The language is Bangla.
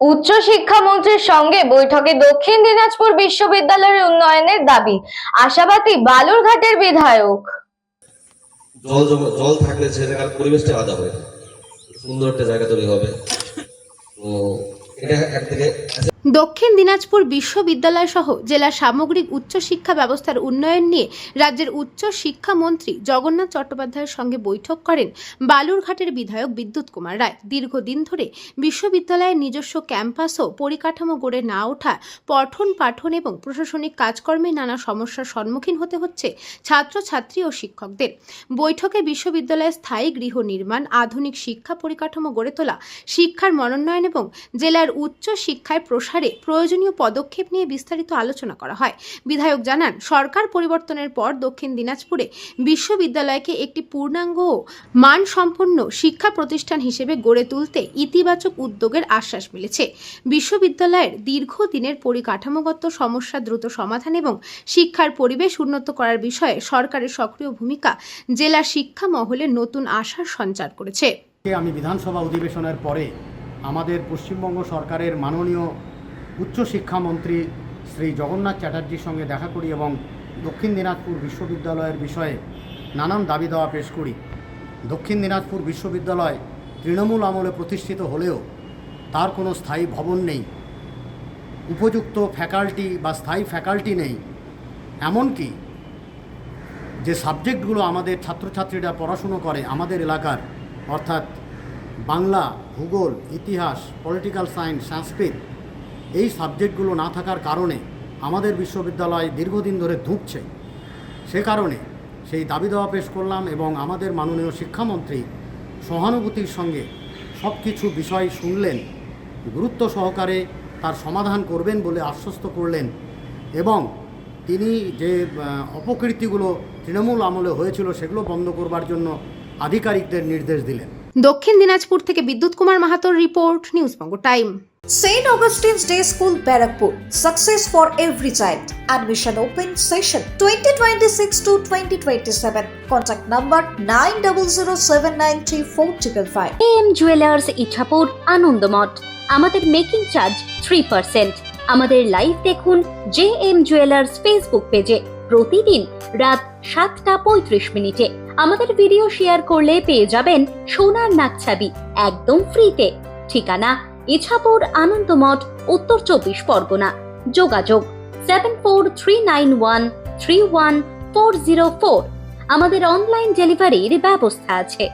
উচ্চশিক্ষামন্ত্রীর সঙ্গে বৈঠকে দক্ষিণ দিনাজপুর বিশ্ববিদ্যালয়ের উন্নয়নের দাবি, আশাবাদী বালুরঘাটের বিধায়ক। জল থাকলে সে জায়গার পরিবেশটা আলাদা হবে, সুন্দর একটা জায়গা তৈরি হবে। তো এটা একদিকে দক্ষিণ দিনাজপুর বিশ্ববিদ্যালয় সহ জেলার সামগ্রিক উচ্চশিক্ষা ব্যবস্থার উন্নয়ন নিয়ে রাজ্যের উচ্চ শিক্ষামন্ত্রী জগন্নাথ চট্টোপাধ্যায়ের সঙ্গে বৈঠক করেন বালুরঘাটের বিধায়ক বিদ্যুৎ কুমার রায়। দীর্ঘদিন ধরে বিশ্ববিদ্যালয়ের নিজস্ব ক্যাম্পাস ও পরিকাঠামো গড়ে না ওঠা, পঠন পাঠন এবং প্রশাসনিক কাজকর্মে নানা সমস্যার সম্মুখীন হতে হচ্ছে ছাত্রছাত্রী ও শিক্ষকদের। বৈঠকে বিশ্ববিদ্যালয়ের স্থায়ী গৃহ নির্মাণ, আধুনিক শিক্ষা পরিকাঠামো গড়ে তোলা, শিক্ষার মনোন্নয়ন এবং জেলার উচ্চ শিক্ষায় প্রয়োজনীয় পদক্ষেপ নিয়ে বিস্তারিত আলোচনা করা হয়। বিধায়ক জানান, সরকার পরিবর্তনের পর দক্ষিণ দিনাজপুরে বিশ্ববিদ্যালয়কে একটি পূর্ণাঙ্গ ও মানসম্পন্ন শিক্ষা প্রতিষ্ঠান হিসেবে গড়ে তুলতে ইতিবাচক উদ্যোগের আশ্বাস মিলেছে। বিশ্ববিদ্যালয়ের দীর্ঘদিনের পরিকাঠামোগত সমস্যা দ্রুত সমাধান এবং শিক্ষার পরিবেশ উন্নত করার বিষয়ে সরকারের সক্রিয় ভূমিকা জেলা শিক্ষা মহলে নতুন আশার সঞ্চার করেছে। আমি বিধানসভা অধিবেশনের পরে আমাদের পশ্চিমবঙ্গ সরকারের মাননীয় উচ্চশিক্ষামন্ত্রী শ্রী জগন্নাথ চ্যাটার্জির সঙ্গে দেখা করি এবং দক্ষিণ দিনাজপুর বিশ্ববিদ্যালয়ের বিষয়ে নানান দাবি দাওয়া পেশ করি। দক্ষিণ দিনাজপুর বিশ্ববিদ্যালয় তৃণমূল আমলে প্রতিষ্ঠিত হলেও তার কোনো স্থায়ী ভবন নেই, উপযুক্ত ফ্যাকাল্টি বা স্থায়ী ফ্যাকাল্টি নেই। এমনকি যে সাবজেক্টগুলো আমাদের ছাত্রছাত্রীরা পড়াশুনো করে আমাদের এলাকার, অর্থাৎ বাংলা, ভূগোল, ইতিহাস, পলিটিক্যাল সায়েন্স, সংস্কৃত, এই সাবজেক্টগুলো না থাকার কারণে আমাদের বিশ্ববিদ্যালয় দীর্ঘদিন ধরে ধুঁকছে। সে কারণে সেই দাবি দেওয়া পেশ করলাম এবং আমাদের মাননীয় শিক্ষামন্ত্রী সহানুভূতির সঙ্গে সব কিছু বিষয় শুনলেন, গুরুত্ব সহকারে তার সমাধান করবেন বলে আশ্বস্ত করলেন এবং তিনি যে অপকীর্তিগুলো তৃণমূল আমলে হয়েছিল সেগুলো বন্ধ করবার জন্য আধিকারিকদের নির্দেশ দিলেন। দক্ষিণ দিনাজপুর থেকে বিদ্যুৎ Kumar মাহাতোর report, নিউজবঙ্গ time. St. Augustine's Day School, Barakpur. Success for every child. Admission open session 2026 to 2027. Contact number 9007934555. AM Jewelers Ichapur Anandamath. আমাদের মেকিং চার্জ 3%। আমাদের লাইভ দেখুন JM Jewelers ফেসবুক পেজে প্রতিদিন রাত 7:35 আমাদের ভিডিও শেয়ার করলে পেয়ে যাবেন সোনার নাকছাবি একদম ফ্রিতে। ঠিকানা ইছাপুর আনন্দমঠ, উত্তর 24 পরগনা। যোগাযোগ 7439131404। আমাদের অনলাইন ডেলিভারির ব্যবস্থা আছে।